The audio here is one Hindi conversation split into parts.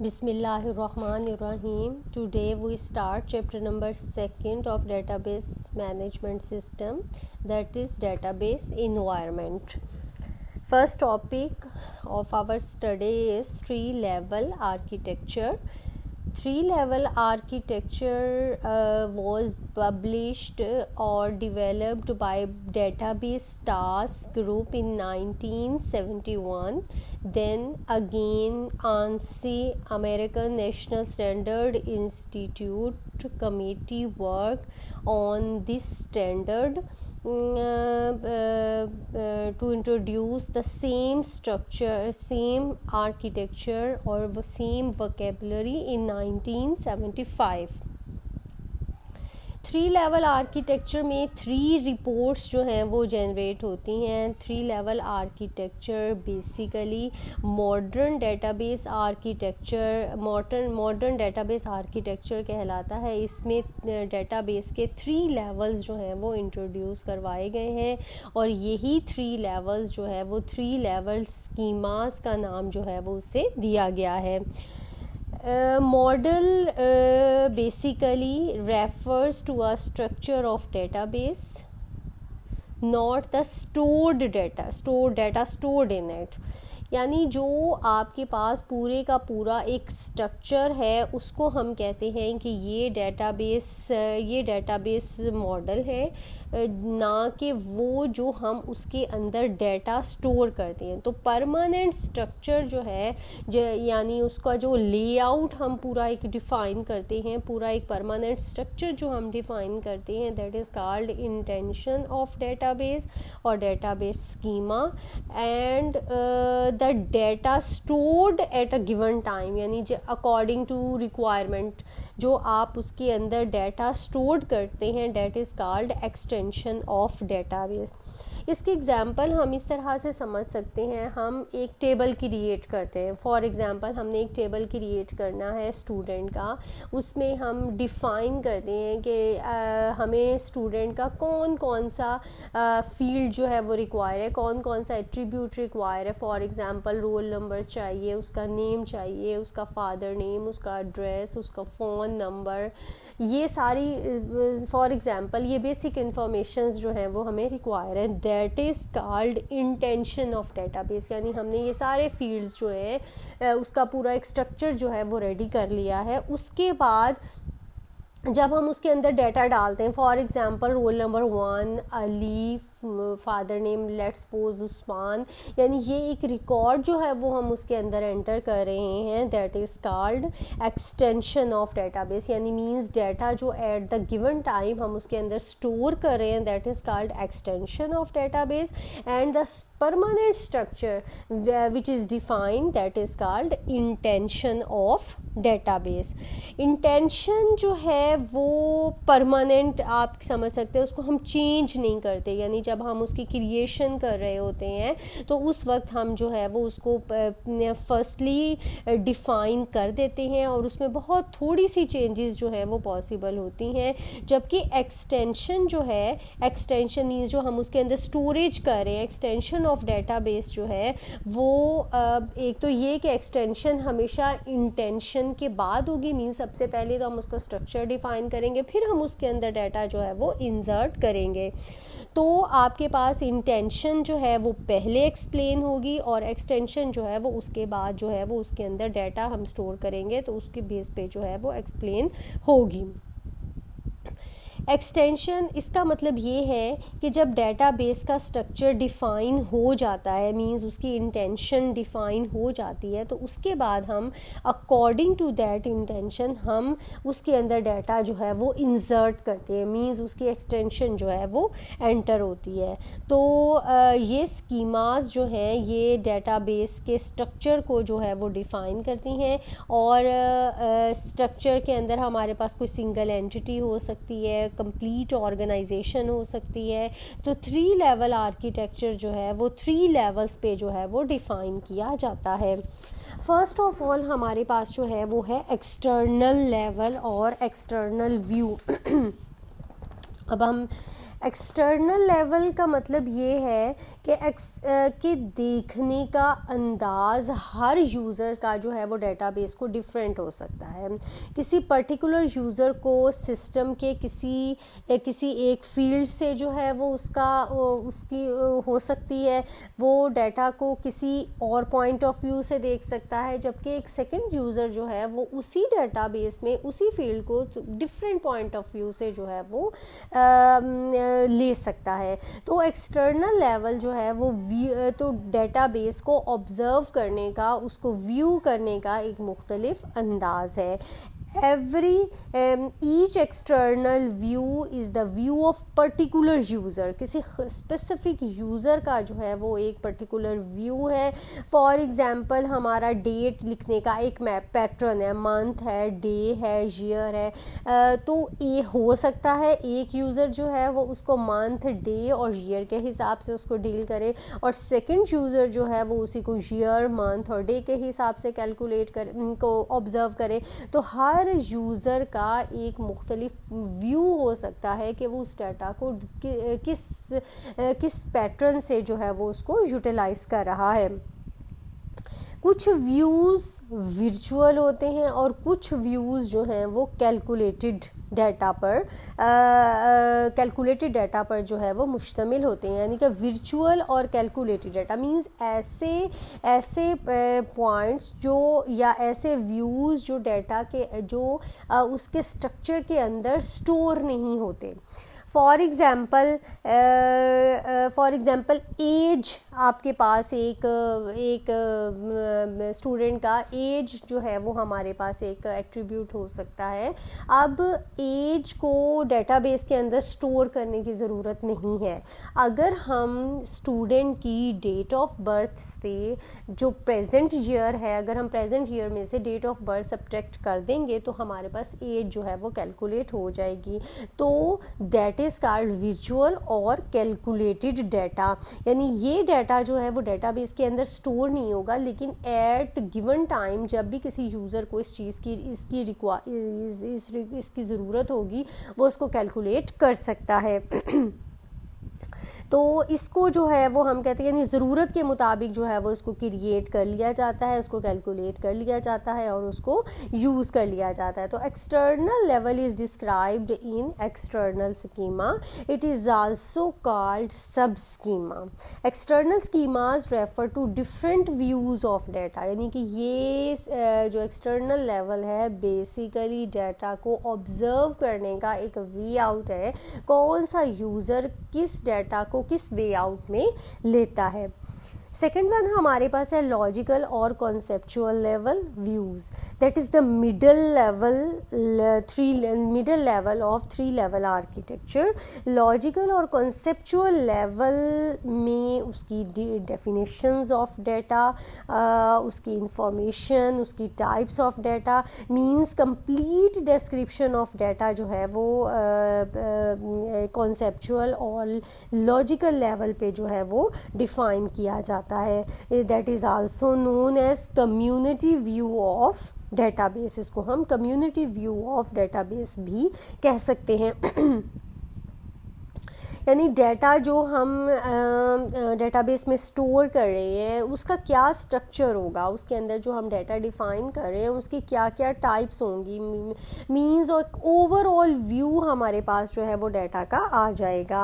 Bismillahirrahmanirrahim. Today we start chapter number 2 of database management system, that is database environment. First topic of our study is tree level architecture. Tree level architecture was published or developed by Database Task Group in 1971. Then again ANSI, American National Standard Institute committee worked on this standard to introduce the same structure, same architecture or same vocabulary in 1975. Three level architecture में थ्री रिपोर्ट्स जो हैं वो जनरेट होती हैं. Three level architecture basically modern database architecture कहलाता है. इसमें डेटाबेस के थ्री लेवल्स जो हैं वो इंट्रोड्यूस करवाए गए हैं और यही थ्री लेवल्स जो है वो थ्री लेवल स्कीमास का नाम जो है वो उसे दिया गया है. Model basically refers to a structure of database, not the stored data stored in it. यानी जो आपके पास पूरे का पूरा एक स्ट्रक्चर है उसको हम कहते हैं कि ये डेटाबेस मॉडल है, ना कि वो जो हम उसके अंदर डेटा स्टोर करते हैं. तो परमानेंट स्ट्रक्चर जो है यानी उसका जो लेआउट हम पूरा एक डिफ़ाइन करते हैं, पूरा एक परमानेंट स्ट्रक्चर जो हम डिफ़ाइन करते हैं, that is called intention of database और database schema. And the data stored at a given time, यानी अकॉर्डिंग टू रिक्वायरमेंट जो आप उसके अंदर डेटा स्टोर्ड करते हैं, that is called extension of database. इसके एग्जांपल हम इस तरह से समझ सकते हैं. हम एक टेबल क्रिएट करते हैं. फॉर एग्जांपल हमने एक टेबल क्रिएट करना है स्टूडेंट का. उसमें हम डिफ़ाइन करते हैं कि हमें स्टूडेंट का कौन कौन सा फील्ड जो है वो रिक्वायर है, कौन कौन सा एट्रीब्यूट रिक्वायर है. फॉर एग्जांपल रोल नंबर चाहिए, उसका नेम चाहिए, उसका फादर नेम, उसका एड्रेस, उसका फ़ोन नंबर, ये सारी फॉर एग्जांपल ये बेसिक इन्फॉर्मेशंस जो हैं वो हमें रिक्वायर है. That is called intention of database. यानी हमने ये सारे फील्ड्स जो है उसका पूरा एक स्ट्रक्चर जो है वो रेडी कर लिया है. उसके बाद जब हम उसके अंदर डाटा डालते हैं, for example roll number 1 Ali, father name let's suppose Usman, यानी ये एक रिकॉर्ड जो है वो हम उसके अंदर एंटर कर रहे हैं. That is called extension of database. यानी मींस डाटा जो एट द गिवन टाइम हम उसके अंदर स्टोर कर रहे हैं, that is called extension of database. And the permanent structure which is defined, that is called intention of database. Intention जो है वो परमानेंट आप समझ सकते हैं, उसको हम चेंज नहीं करते. यानी जब हम उसकी क्रिएशन कर रहे होते हैं तो उस वक्त हम जो है वो उसको फर्स्टली डिफ़ाइन कर देते हैं और उसमें बहुत थोड़ी सी चेंजेस जो है वो पॉसिबल होती हैं. जबकि एक्सटेंशन जो है, एक्सटेंशन मीन्स जो हम उसके अंदर स्टोरेज कर रहे हैं, एक्सटेंशन ऑफ डेटाबेस जो है वो एक तो ये कि एक्सटेंशन हमेशा इंटेंशन के बाद होगी. मीन्स सबसे पहले तो हम उसका स्ट्रक्चर डिफ़ाइन करेंगे, फिर हम उसके अंदर डाटा जो है वो इंसर्ट करेंगे. तो आपके पास इंटेंशन जो है वो पहले एक्सप्लेन होगी और एक्सटेंशन जो है वो उसके बाद जो है वो उसके अंदर डाटा हम स्टोर करेंगे तो उसके बेस पे जो है वो एक्सप्लेन होगी. एक्सटेंशन इसका मतलब ये है कि जब डेटाबेस का स्ट्रक्चर डिफ़ाइन हो जाता है, मींस उसकी इंटेंशन डिफ़ाइन हो जाती है, तो उसके बाद हम अकॉर्डिंग टू दैट इंटेंशन हम उसके अंदर डाटा जो है वो इंसर्ट करते हैं. मींस उसकी एक्सटेंशन जो है वो एंटर होती है. तो ये स्कीमास जो हैं ये डेटाबेस के स्ट्रक्चर को जो है वो डिफ़ाइन करती हैं. और स्ट्रक्चर के अंदर हमारे पास कोई सिंगल एंटिटी हो सकती है, कंप्लीट ऑर्गेनाइजेशन हो सकती है. तो थ्री लेवल आर्किटेक्चर जो है वो थ्री लेवल्स पे जो है वो डिफ़ाइन किया जाता है. फर्स्ट ऑफ ऑल हमारे पास जो है वो है एक्सटर्नल लेवल और एक्सटर्नल व्यू. अब हम एक्सटर्नल लेवल का मतलब ये है कि देखने का अंदाज़ हर यूज़र का जो है वो डेटाबेस को डिफरेंट हो सकता है। किसी पर्टिकुलर यूज़र को सिस्टम के किसी एक फील्ड से जो है वो उसकी हो सकती है, वो डाटा को किसी और पॉइंट ऑफ व्यू से देख सकता है, जबकि एक सेकंड यूज़र जो है वो उसी डेटाबेस में उसी फील्ड को डिफरेंट पॉइंट ऑफ व्यू से जो है वो ले सकता है। तो एक्सटर्नल लेवल जो है वो तो डेटाबेस को ऑब्ज़र्व करने का, उसको व्यू करने का एक मुख्तलिफ अंदाज़ है। each external view is the view of particular user, किसी स्पेसिफिक यूज़र का जो है वो एक पर्टिकुलर व्यू है। फॉर एग्ज़ाम्पल हमारा डेट लिखने का एक पैटर्न है, मंथ है, डे है, ईयर है। तो ये हो सकता है एक यूज़र जो है वो उसको मंथ, डे और ईयर के हिसाब से उसको डील करे, और सेकंड यूज़र जो है वो उसी को ईयर, मंथ और डे के हिसाब से कैलकुलेट कर को ऑब्ज़र्व करे। तो हर यूज़र का एक मुख्तलिफ व्यू हो सकता है कि वो उस डाटा को किस पैटर्न से जो है वो उसको यूटिलाइज कर रहा है। कुछ व्यूज़ विर्चुअल होते हैं और कुछ व्यूज़ जो हैं वो कैलकुलेटेड डाटा पर जो है वो मुश्तमिल होते हैं। यानी कि विर्चुअल और कैलकुलेटेड डाटा मींस ऐसे पॉइंट्स जो या ऐसे व्यूज़ जो डाटा के जो उसके स्ट्रक्चर के अंदर स्टोर नहीं होते। फॉर एग्ज़ाम्पल एज, आपके पास एक स्टूडेंट का एज जो है वो हमारे पास एक एट्रीब्यूट हो सकता है। अब एज को डेटाबेस के अंदर स्टोर करने की ज़रूरत नहीं है। अगर हम स्टूडेंट की डेट ऑफ बर्थ से जो प्रेजेंट ईयर है, अगर हम प्रेजेंट ईयर में से डेट ऑफ बर्थ सब्ट्रैक्ट कर देंगे तो हमारे पास एज जो है वो कैलकुलेट हो जाएगी। तो दैट इज़ कॉल्ड विजुअल और कैलकुलेटेड डाटा। यानी ये डाटा जो है वो डेटाबेस के अंदर स्टोर नहीं होगा, लेकिन एट गिवन टाइम जब भी किसी यूज़र को इस चीज़ की इसकी ज़रूरत होगी वो उसको कैलकुलेट कर सकता है। तो इसको जो है वो हम कहते हैं यानी ज़रूरत के मुताबिक जो है वो इसको क्रिएट कर लिया जाता है, उसको कैलकुलेट कर लिया जाता है और उसको यूज़ कर लिया जाता है। तो external level is described in external schema, it is also called sub schema. External schemas refer to different views of data. यानी कि ये जो एक्सटर्नल लेवल है बेसिकली डाटा को ऑब्ज़र्व करने का एक वे आउट है, कौन सा यूज़र किस डाटा को किस वे आउट में लेता है। सेकेंड वन हमारे पास है लॉजिकल और conceptual level views, that is the middle level of 3 level architecture. Logical और कॉन्सेप्चुअल लेवल में उसकी डेफिनेशंस ऑफ डाटा, उसकी इंफॉर्मेशन, उसकी types of data means complete description of data जो है वो कॉन्सेप्चुअल और लॉजिकल लेवल पे जो है वो डिफ़ाइन किया जाता है। That is also known as community view of database. इसको हम कम्युनिटी व्यू ऑफ डेटाबेस भी कह सकते हैं। यानी डाटा जो हम डेटाबेस में स्टोर कर रहे हैं उसका क्या स्ट्रक्चर होगा, उसके अंदर जो हम डाटा डिफ़ाइन कर रहे हैं उसकी क्या क्या टाइप्स होंगी, मींस और ओवरऑल व्यू हमारे पास जो है वो डाटा का आ जाएगा।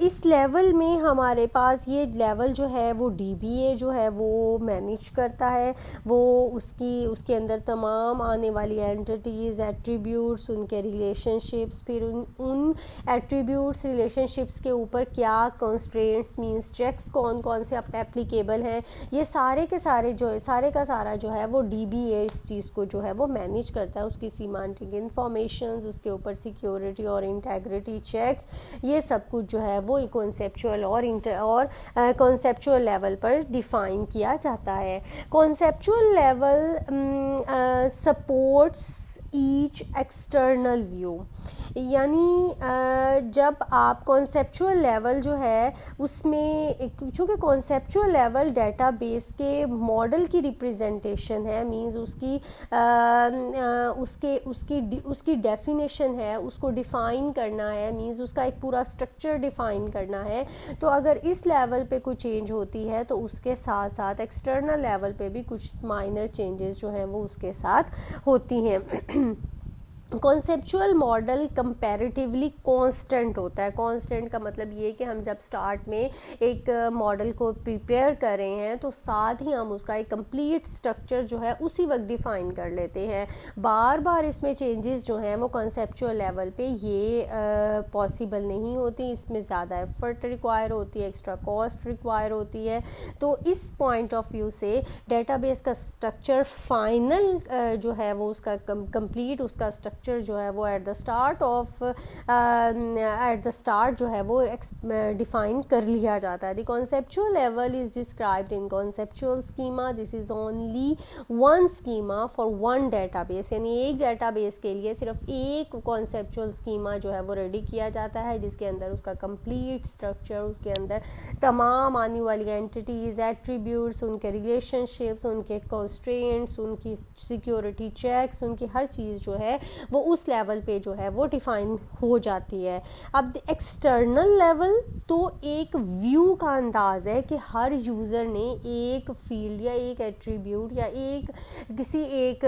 इस लेवल में हमारे पास ये लेवल जो है वो DBA जो है वो मैनेज करता है। वो उसके अंदर तमाम आने वाली एंटिटीज़, एट्रीब्यूट्स, उनके रिलेशनशिप्स, फिर उन एट्रीब्यूट्स रिलेशनशिप्स के ऊपर क्या कंस्ट्रेंट्स मींस चेक्स कौन से एप्लीकेबल हैं, ये सारे के सारे सारे का सारा जो है वो DBA इस चीज़ को जो है वो मैनेज करता है। उसकी सीमांटिक इंफॉर्मेशंस, उसके ऊपर सिक्योरिटी और इंटेग्रिटी चेक्स, ये सब कुछ जो है वो कॉन्सेप्चुअल और कॉन्सेप्चुअल लेवल पर डिफ़ाइन किया जाता है। Conceptual level supports each external view, यानी जब आप कॉन्सेप्चुअल लेवल जो है उसमें, चूँकि कॉन्सेप्चुअल लेवल डेटाबेस के मॉडल की रिप्रेजेंटेशन है, मींस उसकी डेफिनेशन है, उसको डिफ़ाइन करना है, मींस उसका एक पूरा स्ट्रक्चर डिफ़ाइन करना है। तो अगर इस लेवल पे कोई चेंज होती है तो उसके साथ साथ एक्सटर्नल लेवल पे भी कुछ माइनर चेंजेस जो हैं वो उसके साथ होती हैं। कॉन्सेप्चुअल मॉडल कंपैरेटिवली कांस्टेंट होता है। कांस्टेंट का मतलब ये कि हम जब स्टार्ट में एक मॉडल को प्रिपेयर कर रहे हैं तो साथ ही हम उसका एक कंप्लीट स्ट्रक्चर जो है उसी वक्त डिफाइन कर लेते हैं। बार बार इसमें चेंजेस जो हैं वो कॉन्सेप्चुअल लेवल पे ये पॉसिबल नहीं होती, इसमें ज़्यादा एफर्ट रिक्वायर होती है, एक्स्ट्रा कॉस्ट रिक्वायर होती है। तो इस पॉइंट ऑफ व्यू से डेटाबेस का स्ट्रक्चर फाइनल जो है वो उसका कंप्लीट उसका स्ट्रक्चर जो है वो एट द स्टार्ट जो है वो डिफाइन कर लिया जाता है। The conceptual level is described in conceptual schema. This is only one schema for one database, यानी एक डेटाबेस के लिए सिर्फ एक कॉन्सेप्चुअल स्कीमा जो है वो रेडी किया जाता है, जिसके अंदर उसका कंप्लीट स्ट्रक्चर, उसके अंदर तमाम आने वाली एंटिटीज, एट्रीब्यूट्स, उनके रिलेशनशिप्स, उनके कंस्ट्रेंट्स, उनकी सिक्योरिटी चेक्स, उनकी हर चीज़ जो है वो उस लेवल पे जो है वो डिफाइन हो जाती है। अब एक्सटर्नल लेवल तो एक व्यू का अंदाज़ है कि हर यूज़र ने एक फील्ड या एक एट्रीब्यूट या किसी एक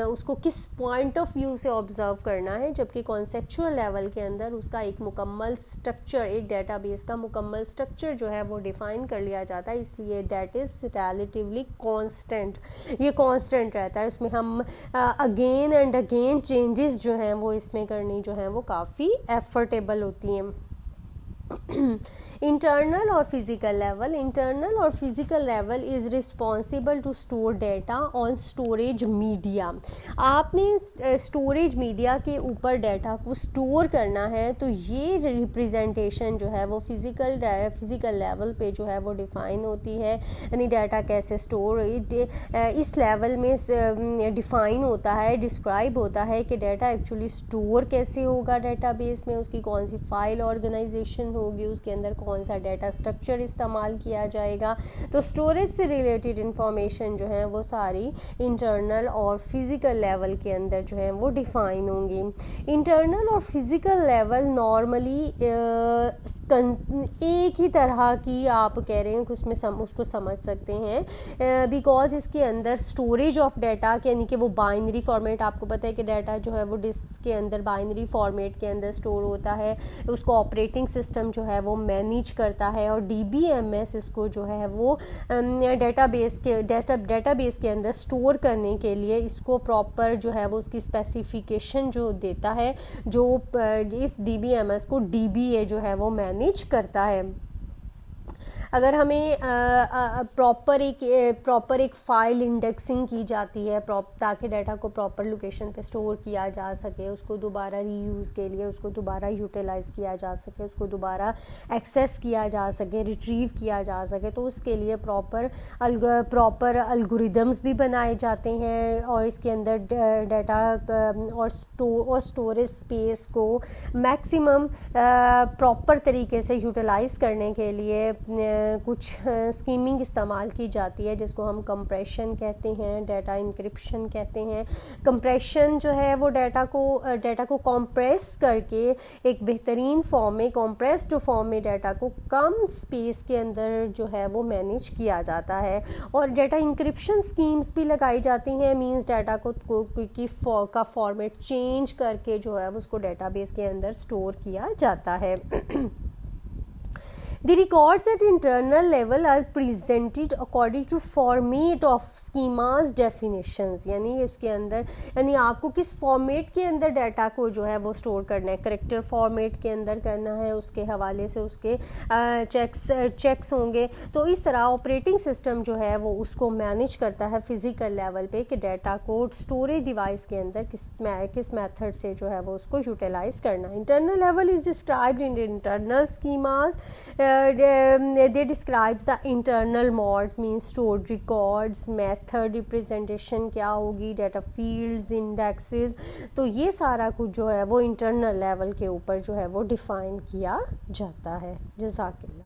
उसको किस पॉइंट ऑफ व्यू से ऑब्जर्व करना है, जबकि कॉन्सेप्चुअल लेवल के अंदर उसका एक मुकम्मल स्ट्रक्चर, एक डेटाबेस का मुकम्मल स्ट्रक्चर जो है वो डिफाइन कर लिया जाता है। इसलिए दैट इज़ रिलेटिवली कांस्टेंट, ये कांस्टेंट रहता है। इसमें हम अगेन एंड अगेन चेंजेस जो हैं वो इसमें करनी जो हैं वो काफ़ी एफर्टेबल होती हैं। इंटरनल और फिजिकल लेवल, इंटरनल और physical level is responsible to store data on storage media. आपने स्टोरेज मीडिया के ऊपर डेटा को स्टोर करना है तो ये रिप्रेजेंटेशन जो है वो फिजिकल लेवल पे जो है वो डिफ़ाइन होती है, यानी डाटा कैसे स्टोर इस लेवल में डिफ़ाइन होता है, डिस्क्राइब होता है कि डाटा एक्चुअली स्टोर कैसे होगा डेटाबेस में, उसकी कौन सी फाइल ऑर्गेनाइजेशन होगी, उसके अंदर कौन सा डाटा स्ट्रक्चर इस्तेमाल किया जाएगा। तो स्टोरेज से रिलेटेड इंफॉर्मेशन जो है वो सारी इंटरनल और फिजिकल लेवल के अंदर जो है वो डिफाइन होंगी। इंटरनल और फिजिकल लेवल नॉर्मली एक ही तरह की आप कह रहे हैं कि उसमें उसको समझ सकते हैं, बिकॉज इसके अंदर स्टोरेज ऑफ डाटा यानी कि वो बाइनरी फॉर्मेट, आपको पता है कि डाटा जो है वो डिस्क के अंदर बाइनरी फॉर्मेट के अंदर स्टोर होता है, उसको ऑपरेटिंग सिस्टम जो है वो मैनेज करता है, और DBMS इसको जो है वो डेटाबेस के अंदर स्टोर करने के लिए इसको प्रॉपर जो है वो उसकी स्पेसिफिकेशन जो देता है, जो इस DBMS को DBA जो है वो मैनेज करता है। अगर हमें प्रॉपर एक फ़ाइल इंडेक्सिंग की जाती है ताकि डाटा को प्रॉपर लोकेशन पे स्टोर किया जा सके, उसको दोबारा रीयूज़ के लिए उसको दोबारा यूटिलाइज़ किया जा सके, उसको दोबारा एक्सेस किया जा सके, रिट्रीव किया जा सके, तो उसके लिए प्रॉपर अलगोरिदम्स भी बनाए जाते हैं, और इसके अंदर डाटा और स्टोरेज स्पेस को मैक्सिमम प्रॉपर तरीके से यूटिलाइज़ करने के लिए कुछ स्कीमिंग इस्तेमाल की जाती है, जिसको हम कंप्रेशन कहते हैं, डाटा इंक्रिप्शन कहते हैं। कंप्रेशन जो है वो डाटा को कंप्रेस करके एक बेहतरीन फॉर्म में, कंप्रेस्ड फॉर्म में डाटा को कम स्पेस के अंदर जो है वो मैनेज किया जाता है। और डाटा इंक्रिप्शन स्कीम्स भी लगाई जाती हैं, मींस डाटा का फॉर्मेट चेंज करके जो है उसको डाटाबेस के अंदर स्टोर किया जाता है। The records at internal level are presented according to format of schemas definitions, यानी इसके अंदर आपको किस फॉर्मेट के अंदर डाटा को जो है वो स्टोर करना है, करेक्टर फॉर्मेट के अंदर करना है, उसके हवाले से उसके चेक्स होंगे। तो इस तरह ऑपरेटिंग सिस्टम जो है वो उसको मैनेज करता है फिजिकल लेवल पे कि डाटा को स्टोरेज डिवाइस के अंदर किस मेथड से जो है वो उसको यूटिलाइज करना है। Internal level is described in internal schemas they describes the internal mods means stored records, method representation क्या होगी, डाटा फील्ड्स, इंडेक्सेस, तो ये सारा कुछ जो है वो इंटरनल लेवल के ऊपर जो है वो डिफ़ाइन किया जाता है। जज़ाकिल्लाह।